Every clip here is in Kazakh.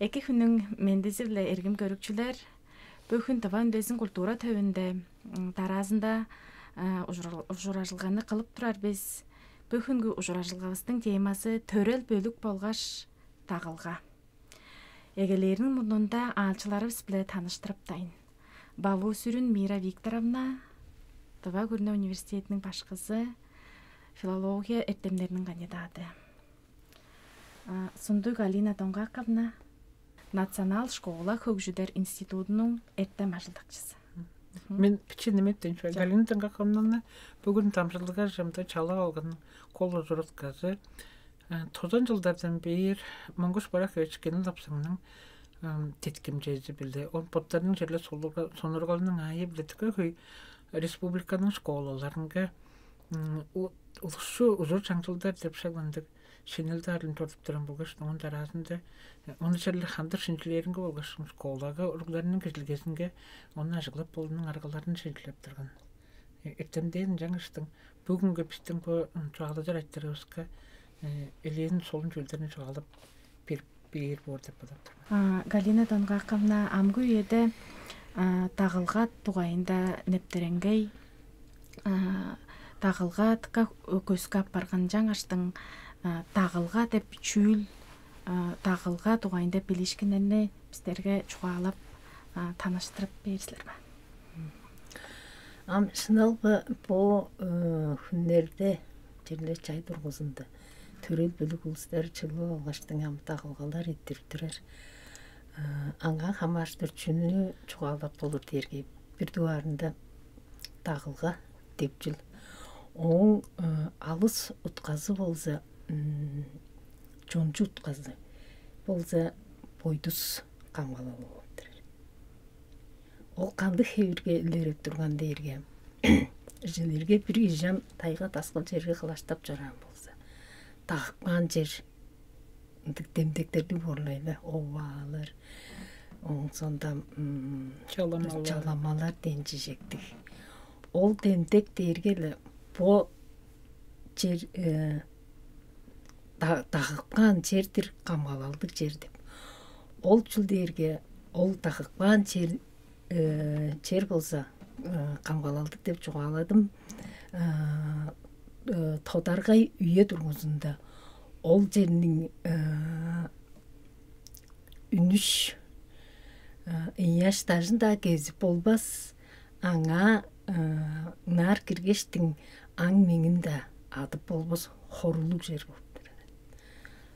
Эки хүннің мендезірле эргим көрікчілер бөхін табан дөзін культура төвінде таразында ұжыражылғаны қылып тұрар біз. Бөхінгі ұжыражылғавыстың темасы төрел бөлік болғаш тағылға. Егелерінің мұнында алчыларыбыз біле таныштырып дайын. Балу сүрін Мира Викторовна, Тыва Гурна университетінің башқызы, филология эртемдерінің кандидаты. Сундук Алина Доңғақовна, Национал школа Хөгжүдер институтының эртем ажылдакчысы. Мен пичинеметтен шо Галина Доңғақовнаны бүгін тамшылыға жымда чала алған қолы жұрытқазы. Тозан жылдардан бейір Монгуш Барақ өчкені лапсыңның теткім жезі білді. Он поттарының жерлі сонырғалының айы білдікі көй республиканың школаларынға ұлышу ұзыр чаңшылдар деп шағындық. Шенелді арын төртіп тұрын болғаш, оңын таразында, оны жерлі қандыр шынчылерінгі болғаш, школаға ұрғыларының кешілгесінге, оны ажығылап болының арғаларын шынчылап тұрған. Ертемдейін жаңыштың, бүгінгі пістің бұл çoğalıdır айтырығызға, елейін солын жөлдерін çoğalып bir borda болады. Галина Доңғақовна амгу еді тағылға туғайында нептеренгей, тағылға тіка көскап барған жаңаштың тағылға деп чүл, тағылға туғайында білешкенені біздерге чуғалап таныштырып берісілер ма? Сынал бұл хүнлерде жерле чай тұрғызынды. Төрел бөлік ұлыстар чылы алғаштың ам тағылғалар еттірдірер. Аңға қамаштыр чүні чуғалап болыр дерге бір дуарында тағылға деп жыл. Оң алыс ұтқазы болса, жончу ұтқазы болса бойдус қамғала болуыдыр. Ол қанды хеуірге үлереп тұрған дейірге жерлерге бір ежам тайға тасқыл жерге қылаштап жаран болса. Таққан жер демдектерді борлайды, овалар, оң сонда чаламалар денчі жектік. Ол демдек дейіргелі бұл жер тағыққан жердір қамғалалдық жер деп. Ол жүлдерге ол тағыққан жер болса қамғалалдық деп жоғаладым. Тодарға үйе тұрғызында ол жерінің үнүш яштажында кезіп болбас аңа нар кіргештің аң меңінде адып болбас хорулық жер болып.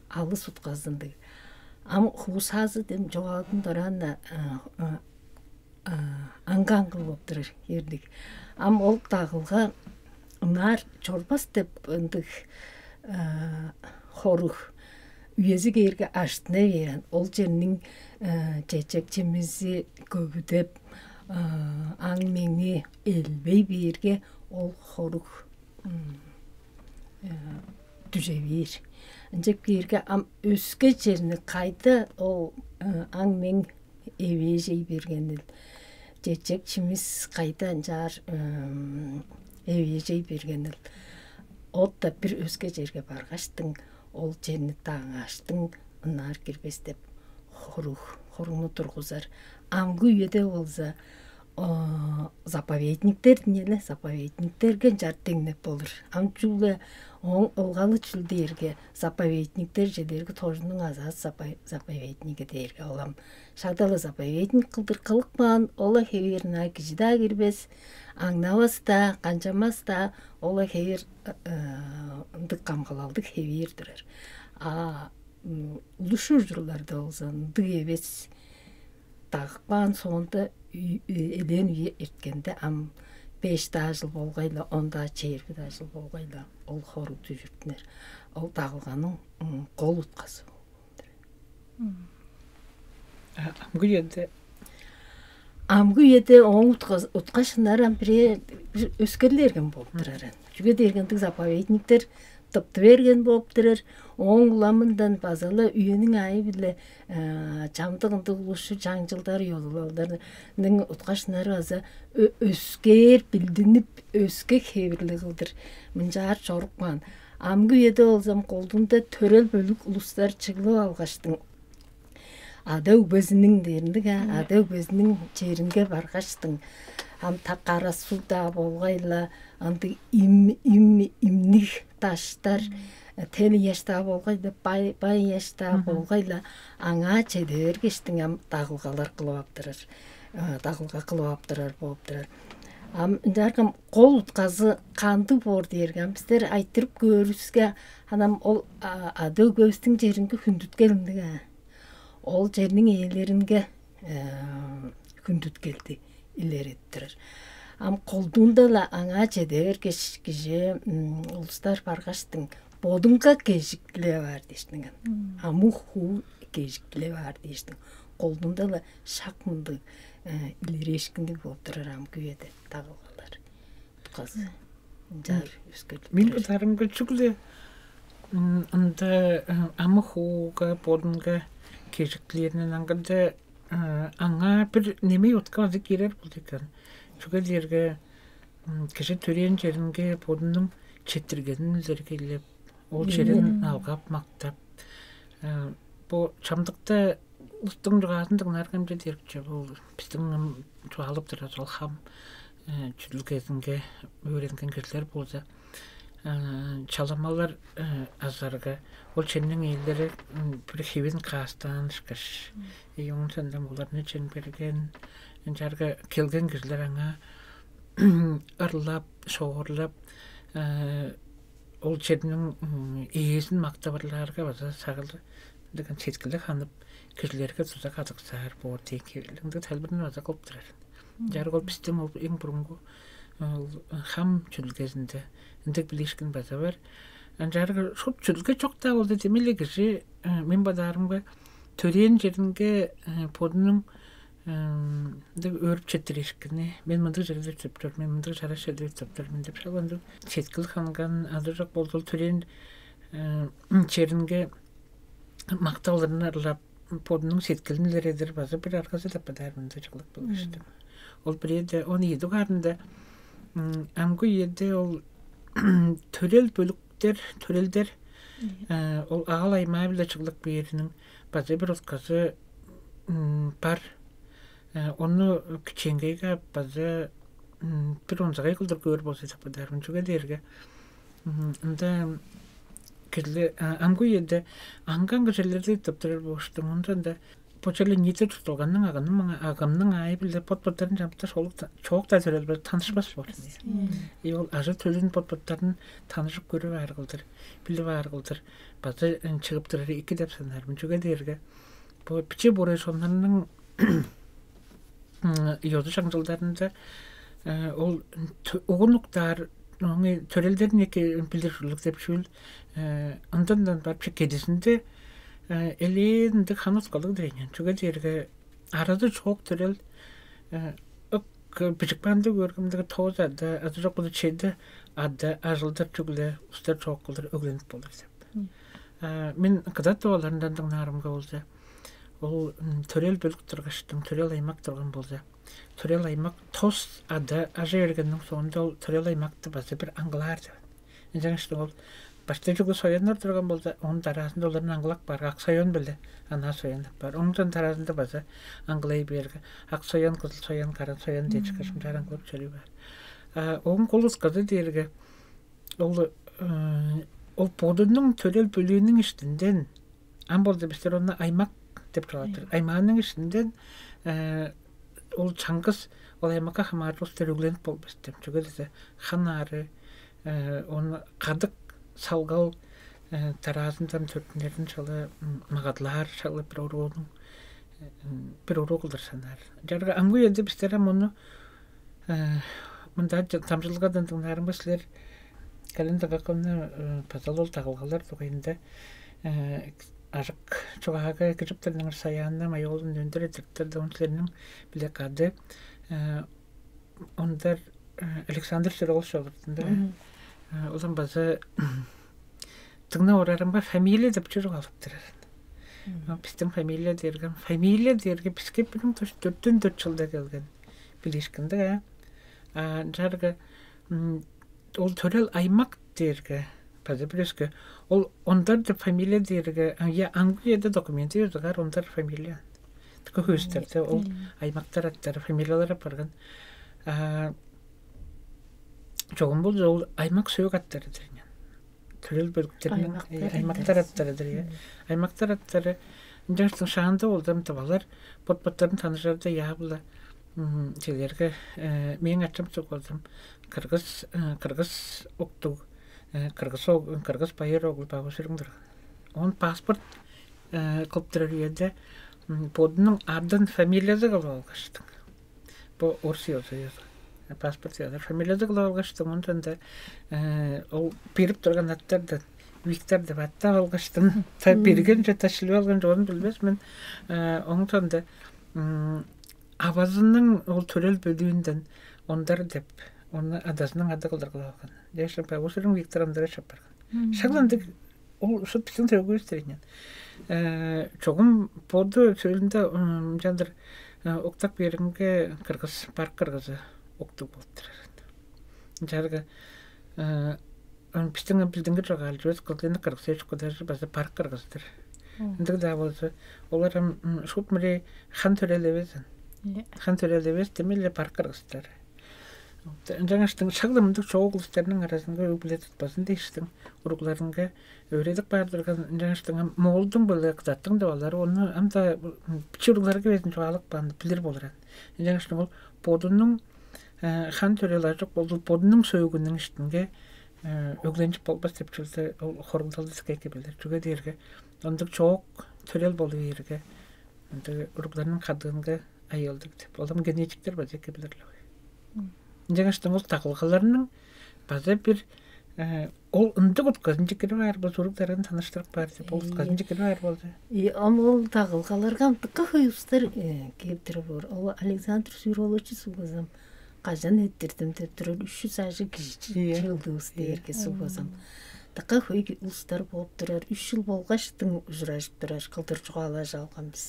Алыс ұтқаздынды. Ам хусазы дем жоғалдың дұранда аңғаңғыл болып тұрыр ердік. Ам ол тағылға нар чорбас деп үндік хорух үйезі керге аштына верен. Ол жерінің чечек чемізі көгідеп аң меңі елбей берге ол хорух дүжевер. Әнжек берге өске жеріні қайты ол аң мен еве жей бергенді. Жечек чиміз қайты жар еве жей бергенді. Отта бір өске жерге барғаштың, ол жеріні таң аштың, ұнар кірбес деп хоруны тұрғызар. Амғы үйеде олза заповедниктер нелі, заповедниктерге жартеңнеп болыр. Амчулы олғалы чүлдерге заповедниктер жедерге тожының азаз заповеднигі дерге олам. Шагдалы заповедник қылдыр қылықпан, ола хеверіна кижіда кірбес, аңнаваста, қанчамаста, ола хевер ұндық қамғалалдық хевер дұрар. Ұлышу жырларда олзан, ды евес тағықпан соңында елен үйе ерткенде ам 5 жыл болғайлы, 10 чейіргі жыл болғайлы ол хору түзіртінер. Ол тағылғаның қол ұтқасы. Амғы еді оң ұтқашынар бір өскерлерген болып тұрар. Жүге дергендік заповедниктер тыпты берген болып тұрар. Оң ұламындан базалы үйенің айы білі жамдығынды ұлышы жаңжылдар йолылаларының ұтқашынары аза өскер білдініп өске хевірлі қылдыр. Мұнжар жорықпан. Амғы еді олзам қолдыңда төрел бөлік ұлыстар чығылы алғаштың. ада өзінің деріндігі, ада өзінің жерінге барғаштың. Ам тақара суда болғайла, анды имніх таштар, тені яшта болғайды, бай яшта болғайла, аңа чедер кештің ам тағылғалар қылуаптырар. Тағылға қылуаптырар болып тұрар. Жарғым қол ұтқазы қанды бор дергім. Біздер айттырып көріске, анам ол ады көстің жерінгі хүндіт келіндігі. Ол жерінің иелерінге хүндіт келді, илер еттірір. Қолдуындала аңа жедер кеше ұлыстар барғаштың бодыңға кежіктілі бар дейштің. Аму ху кежіктілі бар дейштің. Қолдуындала шақмынды илер ешкінді болып тұрар ам күйеді тағылғалар. Бұқасы жар өскөді. Мен бұтарымға жүгілі аму хуға бодыңға кежіктілерінен аңғырды аңа бір неме отқа азы керер болды екен. Жүгі дерге кеше төрен жерінге бодының четтіргенін зергелеп, ол жерін алғап, мақтап. Бұл чамдықта ұстың жұғасындығын арғамды дергіче, бұл біздің жұғалып тұрады, ол хам жүділгезінге өренген кешілер болды. Çalamalar azarga ol çenning eylleri bir hevin qastan şıkış. Onun senden bularını çen bergen jarga kelgen kişiler anga ırlap, soğurlap ol çenning eyesin maktabarlarga baza sağıldı. Degan çetkili hanıp kişilerge tuzak adıqsar bu tekelinde talbirini baza qoptırar. Jarga ol pistim ol en burungu ham çülgezinde індік білешкін база бар. Жарғы шоп жүлге чоқта олды демелі кіші мен бадарымға төрен жерінге подының өріп четтірешкіні. Мен мұндық жерді төптір, мен мұндық жара жерді төптір. Мен деп шаланды четкіл қанған ады жоқ болды төрен жерінге мақтауларын арылап подының сеткілін лередір база бір арқасы да бадарымында жылық болғышты. Ол бір еді, оны еді қарында әмгі еді ол төрел бөліктер, төрелдер ол ағал аймай білі шығылық бейерінің базы бір отқасы бар. Оны кішенгейге базы бір онзағай қылдыр көр болсы сападармын жүге дерге. Онда керлі аңғы еді аңған кішелерді таптырыр болыштың. Онда почерлі нетер тұтылғанның ағамның айы білді pot-pottарын жамытта çoğukta төрел бір танышпас болсын. Ол ажы төлін pot-pottарын танышып көріп арғылдыр, біліп арғылдыр. Базы шығып тұрары екі деп санармын. Жүге дерге. Бұл піче борай сонларының йоды жаңжылдарында ол оғынлықтар, төрелдерін еке білдіршілік деп шөл. Ондан бар пішек кедесінде эленді қаныс қалық діренен. Жүге дерге арады çoğuk төрел бішікпанды көргімдігі тоғыз ады, ады жоқ бұды чейді ады ажылдар жүгілі ұстар çoğuk қылдар өгленіп болар деп. Мен қыдатты оларындан дыңнарымға олды. Ол төрел бөлік тұрғаштың, төрел аймақ тұрған болды. Төрел аймақ тос ады ажы ергеннің соңында ол төрел аймақты базы бір аңғылар деп. Жаңыштың ол Başta жүгі соянлар тұрған болды, оның тарасында олардың аңғылақ бар, ақ соян білді, ана соян бар. Оның тарасында базы аңғылай бергі, ақ соян, қызыл соян, қаран соян дейші қашым жаран көріп сөйлей бар. Оғын қолыз қызы дергі, ол бодының төрел бөлігінің іштінден, ан болды біздер оны аймақ деп қалатыр. Аймағының іштінден ол чаңғыз, ол аймаққа хамары ұстар өгленіп бол біздер. Жүгі деді, ханары, оны қадық, салғал таразындан төртіндердің шалы мағадлар шалы бір ұру қылдар санар. Жарғы аңғы енді біздерім оны мұнда тамшылға дандыңларың басылар кәлінді қақымны пазалол тағылғалар тұғайында ажық чоғаға кіріптірдің саяғында майолын өндір етіріктерді онсылерінің біле қады. Ондар Александр Сирол шағыртында Одан базы тыңна орарым ба фамилия деп жүріп алып тұрарын. Біздің фамилия дерген бізге білім 4 жылда келген білешкінді. Жарғы ол төрел аймақ дерге базы білескі. Ол ондар да фамилия дерге аңғы еді документі езіғар ондар фамилия. Көһүстерде ол аймактар аттары фамилиялары барган. Чогум бул жол аймак сөйөк аттары дирген. Төрөл бөлүктеринин аймактар аттары дирген. Аймактар аттары жаштын шагында болдым табалар потпоттарын танышарды ябыла. Желерге мен ачым чоколдум. Кыргыз октуг. Кыргыз байыр огул багышырыңдыр. Он паспорт коптырыйда подның ардын фамилиясы кылып Бу Орсия паспорт yazar. Фамилиясы кылып алгачтым. Онтанда ол берип турган аттардан Виктор деп атта алгачтым. Берген же ташылып алган жонун билбес мен. Онтанда абазының ол төрөл бөлүүндөн ондар деп оны адасының ады кылдырып алган. Жашап Багышырың Виктор Андреевич барган. Шагландык ол ушул биздин төрөгөстөрүнөн. Чогум поду сөйлүндө жандыр октап беринге кыргыз парк кыргызы октуп болду. Жарга биздинге жогал жөз кылганы кыргыз кодажы база парк кыргыздыр. Ндик да болсо олар шуп мри хан төрөлебезин. Хан төрөлебез демеле парк кыргыздар. Жаңаштың шагылымдык чогулустарынын арасында өбүлө tutпасын дейштин. Уругларынга өйрөдүк бардырган жаңаштың молдун бөлөк заттың да алар оны амда чуругларга безин чуалык банды билер болор. Жаңаштың ол подунун хан төрөлөр жок болду подунун сөйгүнүн иштинге өглөнүп болбас деп чөлдө ол хоргулдалды скайке билер. Чуга дерге ондук чок төрөл болду берге. Анда уругларынын кадыгынга айылдык деп. Олам генетиктер бар эке билерлер. Жаңаштың ол тақылғаларының база бір ол ындық ұтқазын жекері бар, бұл ұруқтарын таныштырып бар деп, ол ұтқазын жекері бар болды. Ол тақылғаларға ұмтыққа қойыстар кептірі бар. Ол Александр Сүйролычы суғызам. Қажан еттірдім деп тұрыр 300 ажы жылды ұстайырке суғызам. Таққа қой ұлыстар болып тұрар, 3 жыл болғаштың ұжырашып тұрар, қылдыр жұғала жалған біз.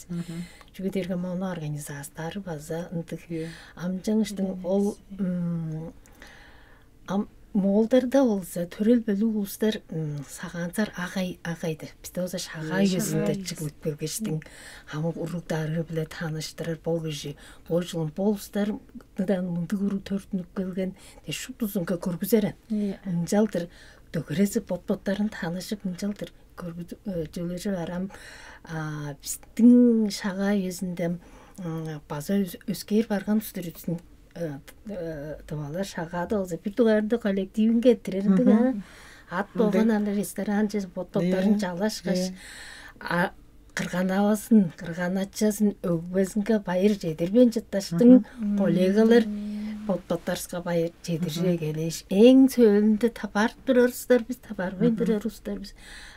Жүгедерге мауны организастары база ынтық. Амжаңыштың ол молдарда олса төрел бөлі ұлыстар сағанцар ағайды. Бізде олса шағай өзінде чықылып көлгештің хамы ұрықтары біле таныштырар бол көжі. Ол жылын болыстар мұнды ұру төртініп көлген шұп тұзынға көргізерін. Жалдыр Дөгіресі бот-боттарын танышып мұнжалдыр жөлері арам біздің шаға өзінде база өскер барған үстіріпсін тұвалар шағады олзы бір тұғарды коллективін кеттіреріндігі ат болған аны ресторан жез бот-боттарын жалашқаш қырған ауасын, қырған атшасын өгбезінгі байыр жедербен жетташтың коллегалар Бот-боттарсқа байыр жедірже келеш. Ең сөйлінді табарып тұрарыстар біз, табарбай тұрарыстар біз.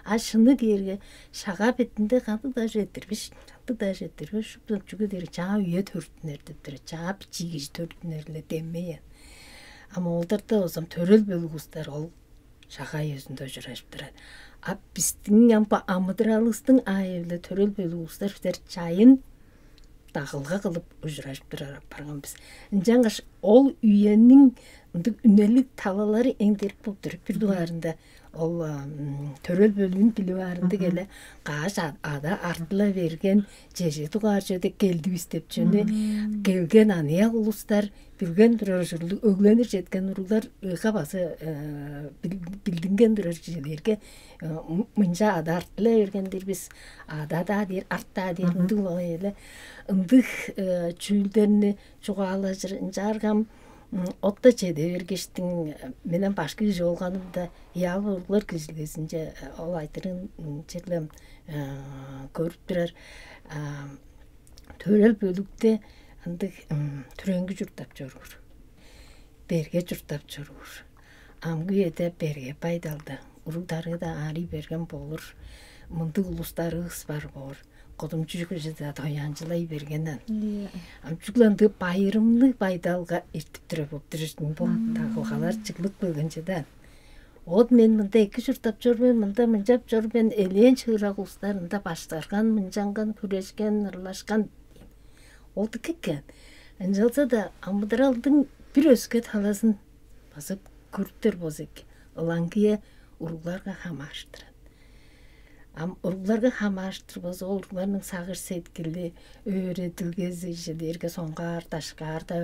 Ашыны керге шаға бетінде қанды да жетірбіш. Шыптан жүгі дері жаңа үйе төрттінер деп тұры. Жаңа пичигеш төрттінерлі деммейен. Ама олдарда озам төрел бөлгістер ол шаға өзінде жүрашып тұрады. Ап біздің амыдыралыстың айылы төрел бөлгістер жайын дағылға қылып ұжырашып тұрар барған біз. Жаңғаш ол үйенің үнелік талалары еңдеріп болып тұрып бір дуарында ол төрел бөлігін білу арынды келі қағаш ада артыла берген жеже туғар жөде келді істеп жөне келген аныя ұлыстар білген тұрар жүрлік өгленір жеткен ұрылар ұйға басы білдінген тұрар желерге мұнша ада артыла бергендер біз ада да дер артта дер үндік лағайлы үндік чүлдеріні жоғалы жарғам Отта чеде бергештің менен башкы жолғанымда ялы ұрлар кізілгесінже ол айтырын черлем көріп тұрар төрел бөлікте түренгі жүртап жүргір. Берге жүртап жүргір. Амғы еді берге пайдалды. Ұрудары да ари берген болыр. Мұнды ұлыстары ұс бар болыр. Kodum çocuklar toyançılay bergenden. Amçuklandı bayırımlı baydalga ertip türep opturuştun bu tağılgalar çıklık bölgенчеден. Od men mında iki jurtap jorben, mında mınjap jorben eleyen çığırak uluslarında başlargan, mınjangan, küreşken, ırlaşkan. Oldu kekken. Anjalsa da amıdıraldın bir özge talasın basıp kürttür bozuk. Ilangıya uruglarga ham açtıran. Ам ургуларга хамааштырбыз, ургуларның сагыр сеткилди öğretilgezi жерге соңгар, ташкар да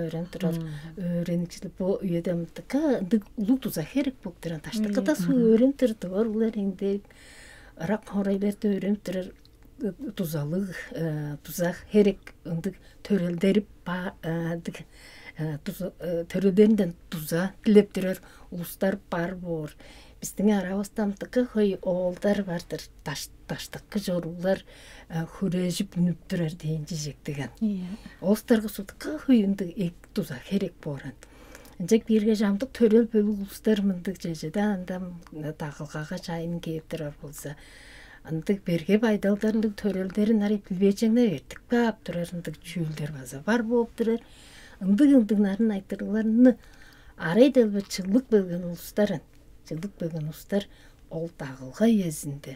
öğrentikçili bu üyedemdika ulu tuza herek boktiran taştıkı da su öğrentirdi var ular indi rak horaylar da öğrentirir tuzalık tuzak herek ındık törelderip törelerinden tuza dileptirir uluslar bar bor. Біздің арабастамдықы хой оғылдар бардыр, таштықы жорулар хүрежіп нүптірер дейін жежектіген. Олыстарға судықы хой үндік ек туза керек боран. Жек берге жамдық төрел бөлі ұлыстар мұндық жежеді, андам тағылғаға жайын кейіптірер болса. Андық берге байдалдарындық төрелдерін арай білбечеңді өртік бап тұрарындық жүйілдер база бар болып тұрар. Ындық-ындығнарын айтырыларыны арай дәлбі чылық бөлген ұлыстарын. Жылдық бөлген ұстар ол тағылға езінде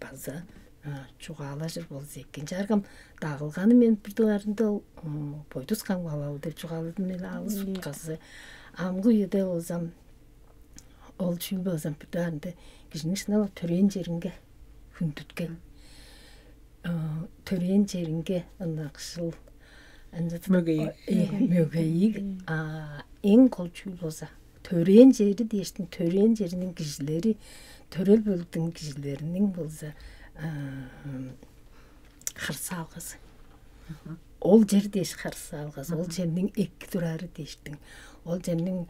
база чуғала жыр бол зеккен. Жарғам тағылғаны мен бірдуарында бойдус қаңғалау деп чуғалыдың елі алыс ұтқасы. Амғы еді олзам, ол чүйілбі олзам бірдуарында кішінің шынала төрен жерінге хүндіткен. Төрен жерінге ындақшыл мөгейік ең қол чүйіл олза. Tören jeri deştin, tören jerinin kişileri, törel bölüktün kişilerinin bolsa harsa algası. Ol jer deş harsa algası, ol jerinin ekki turarı deştin. Ol jerinin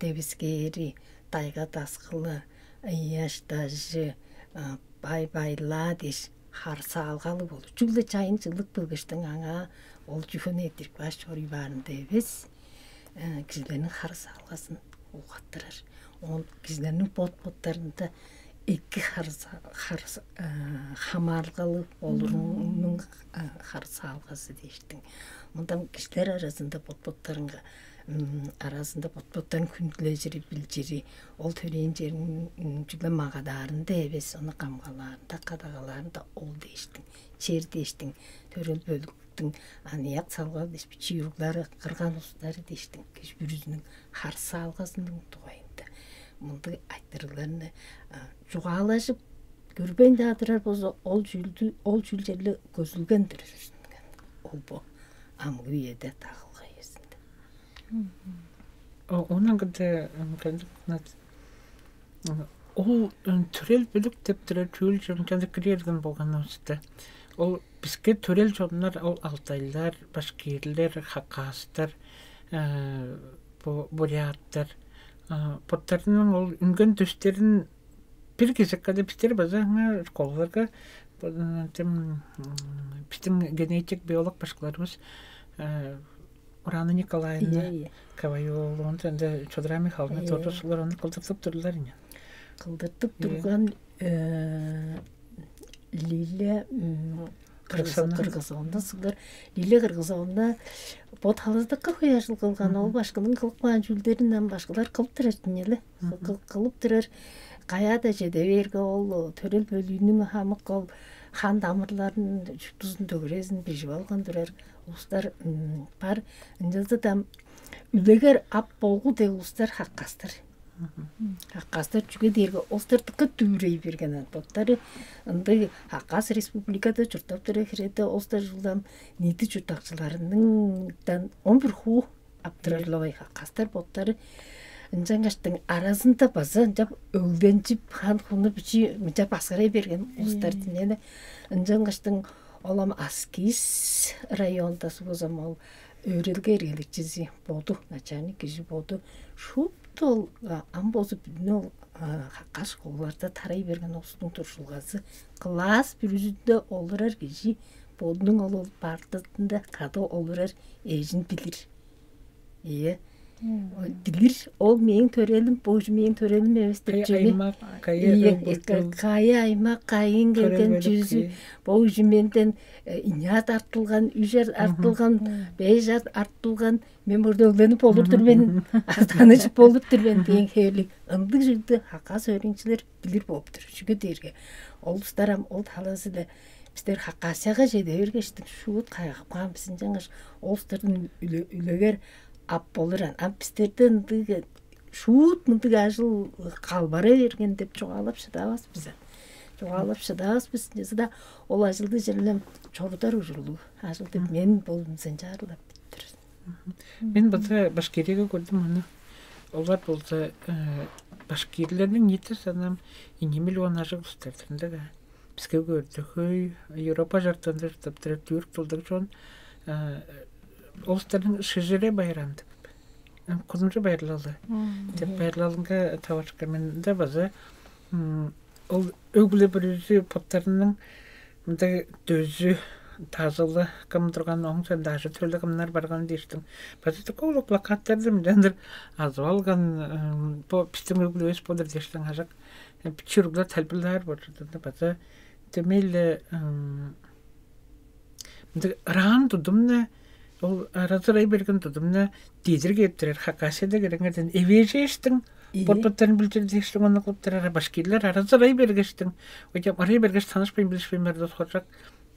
debiskeri, tayga tasqılı, yaştajı, bay-bayla deş harsa algalı bolu. Çünkü çayın çıllık bölgeçtin ağa, ol cühün ettirip baş çori barın debes, kişilerinin harsa algasın. Уғаттырар. Он кізлерінің бот-боттарында екі хамарғалы олырының қарсы алғасы дейштің. Мұндан кізлер арасында бот-боттарын күнділі жері білжері, ол төрен жерінің жүлі мағадарында емес, оны қамғаларында, қадағаларында ол дейштің. Чер дейштің, төрел бөліктің анияқ салғал деспі чиюрлары, қырған ұстары дейштің. Кеш бүрізінің қарсы алғасының туғайында. Мұнды айттырыларыны жұғалашып, көрбейінді адырар болса, ол жүлдерлі көзілген дүрісін. Ол бұл амғы еді тағылға есінде. Оның күнде ол түрел бөлік деп түрел түйіл жемкенді кірерген болған өсті. Ол бізге түрел жомлар, ол алтайлар, башкирлер, хақастар, буряттар, бұттарының ол үнген төстерін бір кезеккады біздер базаңа школаларға біздің генетик биолог башқаларымыз Урана Николаевна Ковайол, он тенде Чодра Михайловна тоже слораны кылдыртып турлар ине. Кылдыртып турган Лилия Кыргызстанда сылар. Лилия Кыргызстанда бот халыздыкка кыяшыл кылган, ол башканын кылыкпаган жүлдеринен башкалар кылып турар эле. Кылып турар. Каяда жеде берге ол төрөл бөлүүнүн хамык ол хан дамырларын тузун төгөрөсүн бежип алган турар. Улустар бар ынжылды да үлегер ап болгу деп улустар хаккастыр. Хаккастыр жүгө дерге улустардыкка түбүрөй берген боттары ынды Хаккас республикада журтап тура хиреде улустар жылдам нийти журтакчыларынын 11 хуу аптырарлабай хаккастар боттары ынжаңаштын арасында база жап өлгенчип хан хуну бичи жап асырай берген улустар динеле ынжаңаштын Олам Аскис районда субозам ол өрелге эргеликчиси болду, начальник киши болду. Шуптол амбозу бүтүнө Хаккас школаларда тарай берген осудун туршулгасы класс бүрүзүндө олурар киши болдун ол бардытында кады олурар эжин билир. Билир, ол менің төрелім, божу менің төрелім емес деп жөне. Кайы аймақ, кайын келген жүзі, божу менден инят артылған, үжер артылған, бейжат артылған, мен бұрды өлгеніп олып түрбен, астанышып олып түрбен деген хейлік. Үндік жүрді Хаккас өріңшілер білір болып тұр. Жүгі дерге. Ол ұстарам, ол таласы да біздер Хаккасияға жеде өргештің шуыт қайғып қаған бізін жаңаш. Ол ұстардың үлегер ап болыран. Біздерден шуыт мұндық ажыл қалбара берген деп жоғалап шыдавас бізі. Жоғалып шыдас біз да ол ажылды жерлем чордар ужулу. Ажылды мен болдым сен жарылап биттір. Мен бата Башкирияга көрдім оны. Олар болса башкирлердің неті санам 2 миллион ажыл ұстардырында. Бізге көрді хөй, Европа жартанды жартаптыры түрк толдық жон олыстардың шыжыре байранды. Құзымжы байырлалы. Деп байырлалынға тавашқа мен де база ол өгілі бір өзі поттарының дөзі тазылы кім тұрған оң сән даже төлі кімнар барған дейштің. Базы көйлі плакаттарды мүдендір азу алған пістің өгілі өз болыр дейштің ажақ. Пічіргілер тәлбілер бар жүрді. Базы төмейлі раған тұдымны ол аразырай берген тұдымны дейдір кептірер. Хакасияда кереңерден евеже ештің. Борпаттарын білдірдейштің, оны қылыптырар. Башкирлер аразырай бергештің. Өйтем арай бергеш танышпайын білішпейін берді отқоржақ.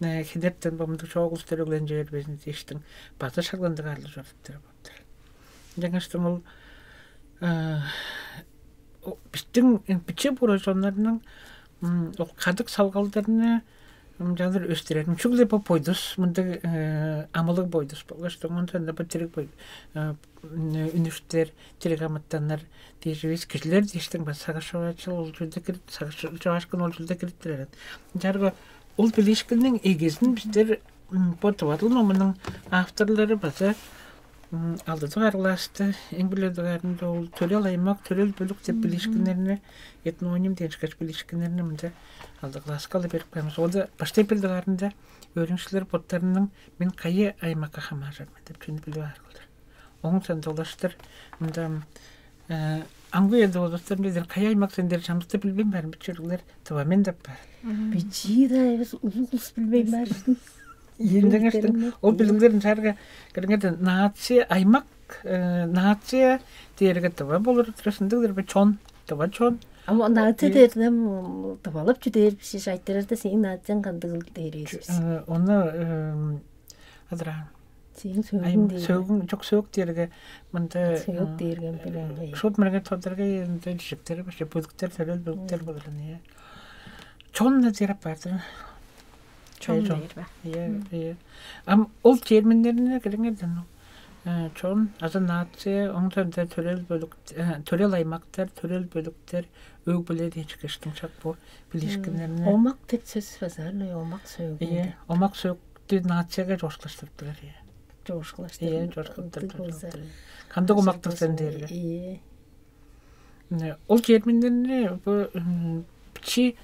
Хедерттен бамдық жоғылыстыр өглен жер безін дейштің. Базы шағландығы арлы жорттыры баптыр. Жаңаштың ол біздің бітше бұра жонларының қадық салғалдарыны жаңыр өстірерін. Чүгле бұл бойдыс, мұнда амылық бойдыс болғаштың. Онда бұл терек бойды. Үнүштер, терек аматтанар дейжевес кішілер дейштің. Саға шауачыл ол жүрді кіріп, саға шауашқын ол жүрді кіріптірерін. Жарғы ол білешкінің егесін біздер бұтывадыл номының авторлары база алдыдық арғыласты. Ең біледіғарында ол төрел аймақ, төрел бөлік деп білешкінеріне етноним деншкаш білешкінеріне мұнда алдығыласқалы беріп қаймыз. Ода баштай білдіғарында өріншілер бұттарының мен қайы аймаққа қамажармын деп түні білі арғылдар. Оң сандолаштыр мұнда аңғы еді олыстарын бедер қайы аймақ сендер жамызды білбейм бәрін бүтшерлер табамен деп бар. Бичи да ұлғыз білбейм бәрін. Ендіңіштің ол білімдерін жарға кіріңерден нация аймақ, нация дейірге таба болыр тұрысындығыр бі чон, таба чон. Ama nati derdim tabalıp cüder bir şey aytırırdı senin natiyan kandığıl deresiz. Onu adra. Senin söğün değil. Söğün çok soğuk derge. Manda soğuk dergen bilen. Şot merge todlarga yende düşükleri başa buduklar törel buduklar bolurlar. Çon da derap vardı. Çon değil be. Ya. Am ol terminlerine gelengeden o. Çon azanatçı ondan da törel aymaklar, törel bölükler ögbüle diye çıkıştım çok bu bilişkinlerine. Olmak tek söz fazla, olmak söğün. İyi, olmak söğün natçıya coşlaştırdılar ya. Coşlaştırdılar. İyi, coşlaştırdılar. Kandı olmaktır sen derler. İyi. Ol terminlerine bu biçi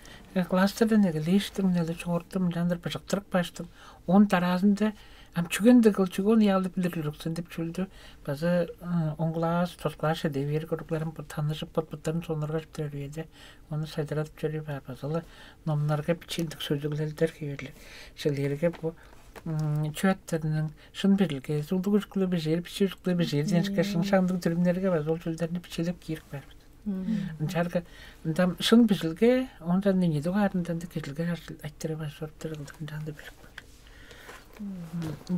klaslardan egeleştim, nele çoğurttum, jandır bıçaktırık başladım. Onun tarazında Çügende çügon yağlı bilirliksin dep çöldü. Bazı onglas, tosklaş edevir grupların tanışıp potpotların sonlarga jiptirerdi. Onu saydıratıp çölü var bazılı. Nomlarga biçildik sözcükler derkeyirli. Şeylerge bu çöğetlerinin şın birlikte zuldu güçlü bir yer, biçilikli bir yer. Dençkeşin şandık türümlerge var. Zol çöllerini biçilip giyirip var. Çarga şın biçilge ondan ne doğarından da keçilge ayttıra var. Soruptırıldık. Candı bir.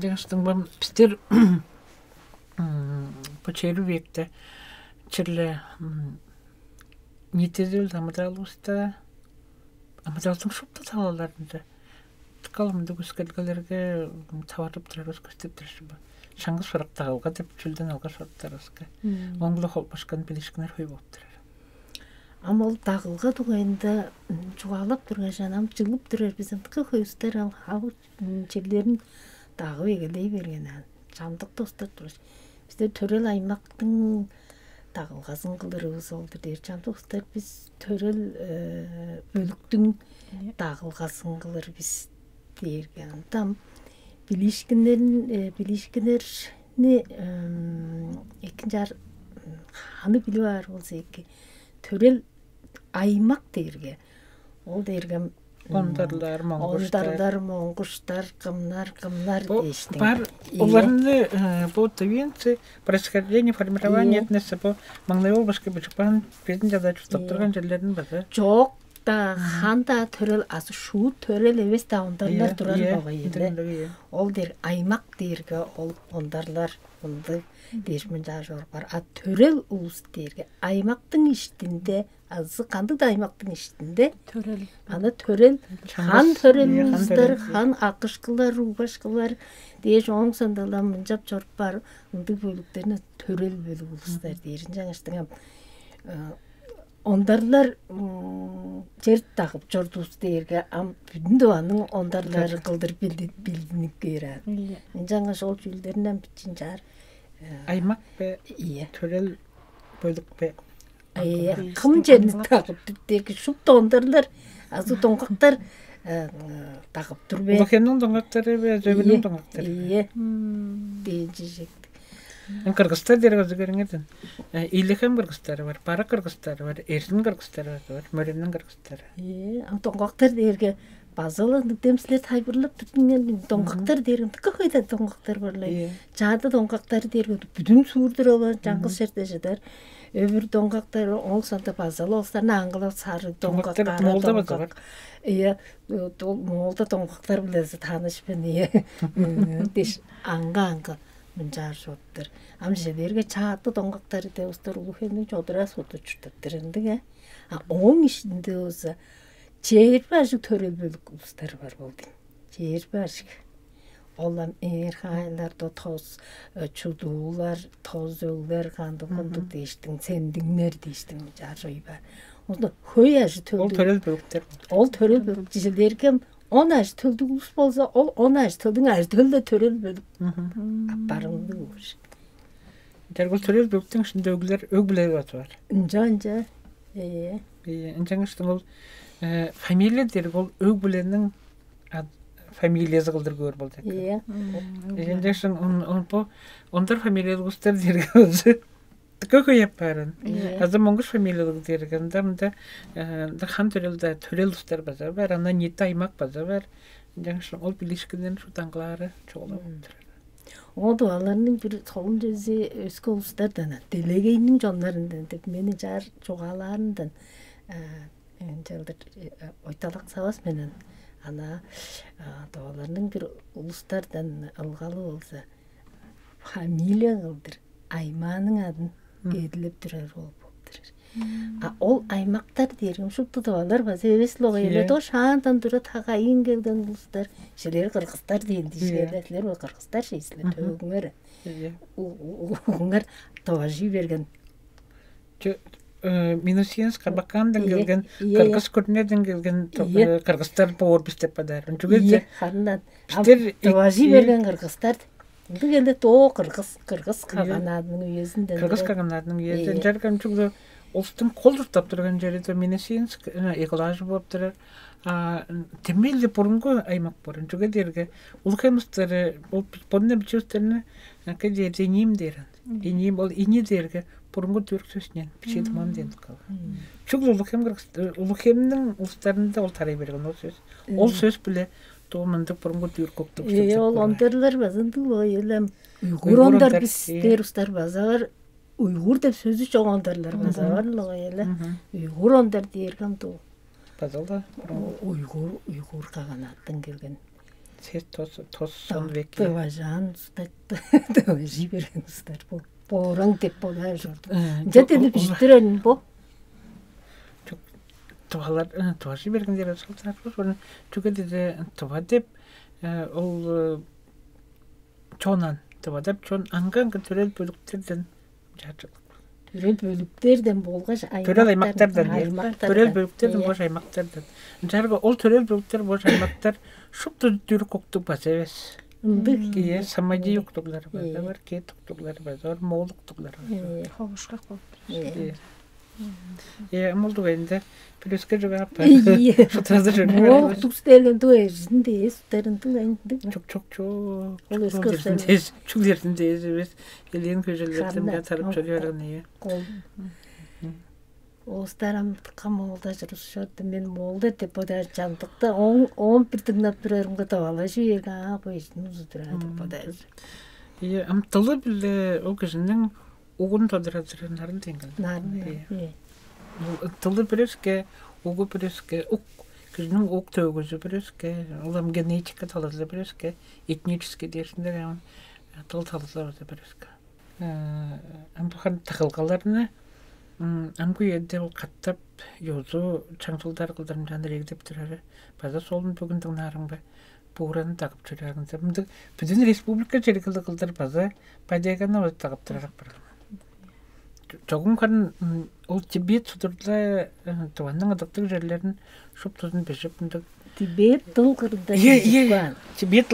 Жаңаштың бам біздер по черу векте черле нетезел амадралуста амадралтың шопта талаларында ткаламды көскелгелерге таварып тұрарыз көстеп тұршы ба шаңғы сұрақтағылға деп чөлден алға сұрақтарызға оңғылы қол башқан білешкінер хой болып тұрар. Ama ol dağılға туғайында жоғалып тұрған жанам жылып тұрар біздің тықы қойыстар ал жерлерін дағы егелей берген жандық достар тұрар. Бізде төрел аймақтың дағылғасын қылырығы солды дер. Жандық достар біз төрел бөліктің дағылғасын қылыр біз дерген. Там білешкінеріне екінші ханы білу бар болса еке төрел аймақ дерге. Ол дерге Ondarlar, моңғуштар, кымнар дейштің. Бар, оларны по тавинцы происхождение, формирование этноса по Маңлай обласқа бішіпан безін жаза жүстіп тұрған жерлердің базы. Жоқ, да ханда төрөл азы шуу төрөл эбес да ондарлар турар бага эле. Ол дер аймак дерге ол ондарлар мындай дешмен жашор бар. А төрөл улус дерге аймактын иштинде азы кандык да аймактын иштинде Төрөл. аны төрөл хан төрөл улустар, хан акышкылар, рубашкылар деш оң сандалар мынжап жорп бар. Мындай бөлүктерине төрөл бөлүк улустар дерин жаңаштыгам. Ондарлар жер тагып жордубуз дерге ам бүтүн дубанын ондарлары кылдыр билдинип кирет. Жаңа ошол жүлдөрүнөн бичин жар Аймак бе, ие. төрөл бөлүк бе. Кым жерни тагып деги шупта ондарлар азы тоңгактар тагып турбе. Улухемдин доңгактары бе, жөбүнүн доңгактары. Ие. Дежек. Кыргызстан дерге өзгөрүңөрдүн. Илехем кыргызстары бар, бара кыргызстары бар, эрдин кыргызстары бар, мөрөнүн кыргызстары. Тоңгактар дерге базалы демслер тайбырлап бүтүн тоңгактар дерге какайда тоңгактар барлай. Жады тоңгактар дерге бүтүн suurдуралар, жаңгыл шертежедер. Öbür тоңгактар оң санда базалы олсарына аңгылап сары тоңгактар. Молда бар. Ие, молда тоңгактар билеси таанышпын ие. Деш анга мынжар жоттыр. Амжедерге чаатты тоңгактары деустар улухемдин жодура соту чуртаттыр эндиге. Оң ишинде болсо жер башык төрөл бөлүк улустар бар болду. Жер башык. Олам эрхайларда тоз чудуулар, тоз өлөр канды кундук дештин, сендиңер дештин жарой бар. Онда хөяжы Ол төрөл бөлүктөр. Ол төрөл бөлүк жилдерге 10 аж төлдүк улус болсо, ол 10 аж төлдүң аж төлдө төрөл бөлүк. Апарымды болуш. Дергөл төрөл бөлүктүн ичиндегилер өгүлөр бар. Инжа. Инжаңыштын ол фамилия дерг ол өгүлөрнүн фамилиясы кылдыр көр болду. Инжаңышын ондар фамилиялыгыстар дерге көкөйөп барын. Азы моңгуш фамилиялык дергенде мында хан төрөлдө төрөл улустар бар, анан нетте аймак бар. Инжаңышын ол билишкенден шутаңглары чоголуп турат. Оду алардын бир солун жези өскө улустардан, делегейнин жонлорундан деп мени жар чогаларындан жылдыр ойталак сабас менен ана тоолардын бир улустардан алгалы болсо фамилия кылдыр айманын адын эдилеп турар болуптур. Ол аймактар дерим шупту тоолар база эбес логойле то шаантан тура тагайын келген улустар шелер кыргыздар дейин дишелер бо кыргыздар шейсилер төгүңөр. Уңар таважи берген. Минусиенс Карбакандан келген, Кыргыз көрнеден келген кыргыздар боор бистеп бадар. Ие, хандан. Таважи берген кыргыздар. Дегенде то кыргыз каганадынын үйөзүндөн. Кыргыз каганадынын үйөзүндөн жарган чугу олстун кол жуттап турган жерде Минусиенс эклаж болуп турар. Темелде бурунку аймак бар. Чуга дерге улкемстер ол понне бичөстөрүнө кеде деним дерен. Иним бол ини дерге бурунку түрк сөзүнөн бичет мамден калган. Чугу улкемдин улустарында ол тарай берген ол сөз. Ол сөз биле томунду бурунку түрк коктук. Ол ондерлер базынды элем уйгурондар биздер устар базар уйгур деп сөзү жок ондерлер базар эле. Уйгурондар дерген то. Базалда уйгур каганаттан келген. Сет тос сон веки. Таважан статты жиберген устар бу. Борон деп болар жорду. Жетелип житирен бу. Туалар туажи бергендер солтар бу. Чуга деде туа деп ол чонан туа деп чон анган төрөл бөлүктөрдөн жаачылык. Төрөл бөлүктөрдөн болгоч аймактардан. Төрөл бөлүктөрдөн бош аймактардан. Жарга ол төрөл бөлүктөр бош аймактар шупту түрк коктук бас эбес. Ие самади юктуклар бар, кетуктуклар бар, моолуктуклар бар. Хогушка коп. Молду энде плюска жога апа. Фотоза жога. Моолуктук деген туэжинде эстерин туэнде. Чок. Чугдердинде эбес. Элен көжөлөрдөн катарып жүргөн ие. Остарам камолда жүрүшөт мен молда деп бода жандыкта 10 бир тыңдап турарымга табала жүйега бойсын узутурат бода. Ие амтылы биле о кишинин угун тодура жүргөндөрүн тенгел. Тылы биреске угу біреске, күзінің оқ төгізі біреске, олам генетика талазы біреске, этнический дерсіндер тыл талазы біреске. Амбухан тақылғаларына амгу едде ол қаттап йозу чаңсылдар қылдарын жаныр егдеп тұрары. База солын бүгіндің нарыңға буғыраны тағып жүрағынса. Бүтін республика жерекілді қылдар база падайғаны өзі тағып тұрарық барылма. Жоғын қарын ол Тибет судырда туанның адықтық жерлерін шоп тұзын бешіп бұндық. Тибет тұлғырында бежік баған. Тибет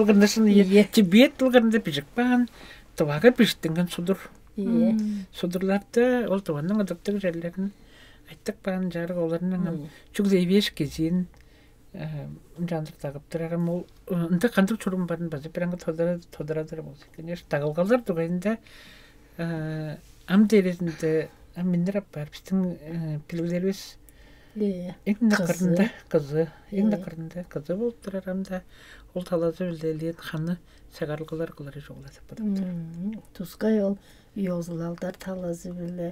тұлғырында бежік баған. Туаға бешіттенген судыр. Судырларды ол туанның адықтық жерлерін айттық баған жарық оларының жүгіз эвеш кезен жандар тағып тұрағым ол ұнта қандық чұрым барын базы біраңғы тодырадыр болсы. Конечно, тағылғалар тұғайында ам дерезінде аммендер аппар біздің пілгілербіз ең нақырында қызы болып тұрарымда ол талазы білделен қаны сағарылғылар қылары жоғылады бұдықты. Тұсқай ол йозылалдар талазы білі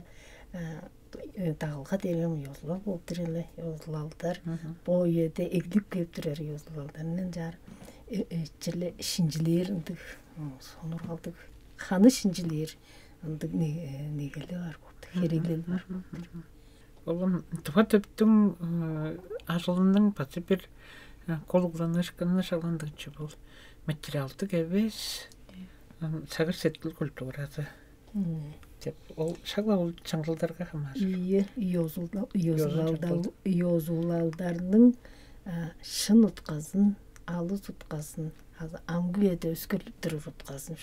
тағылға деген йозылал болып тұрелі йозылалдар бойеде егдіп кеп тұрар йозылалдарынан жар жерлі ішінжілеріндік соныр қалдық қаны ішінжілер негелі бар болды, херелі бар. Олым тұға төптің ажылының басы бір қолғыланышқаны шағыландығыншы бұл материалдық әвес сағыр сеттіл культурасы. Ол шағыла ол чаңғылдарға қамар. Йозулалдарының шын ұтқазын, алыс ұтқазын, аңгүйеді өскерліктір ұтқазын,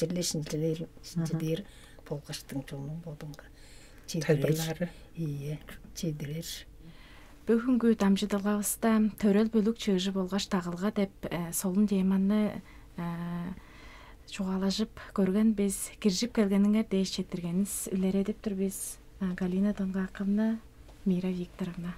жерлешінчілер болғаштың жоның болдыңға. Тәлбірлері. Чедірер. Бүгінгі дамжыдылғавыста төрел бөлік чөжі болғаш тағылға деп солын дейманны çoğalajıp görgen biz kirjip kelgeniňe değiş çetirgeniz ülere edip tur biz Galina Dongaqamna, Mira Viktorovna.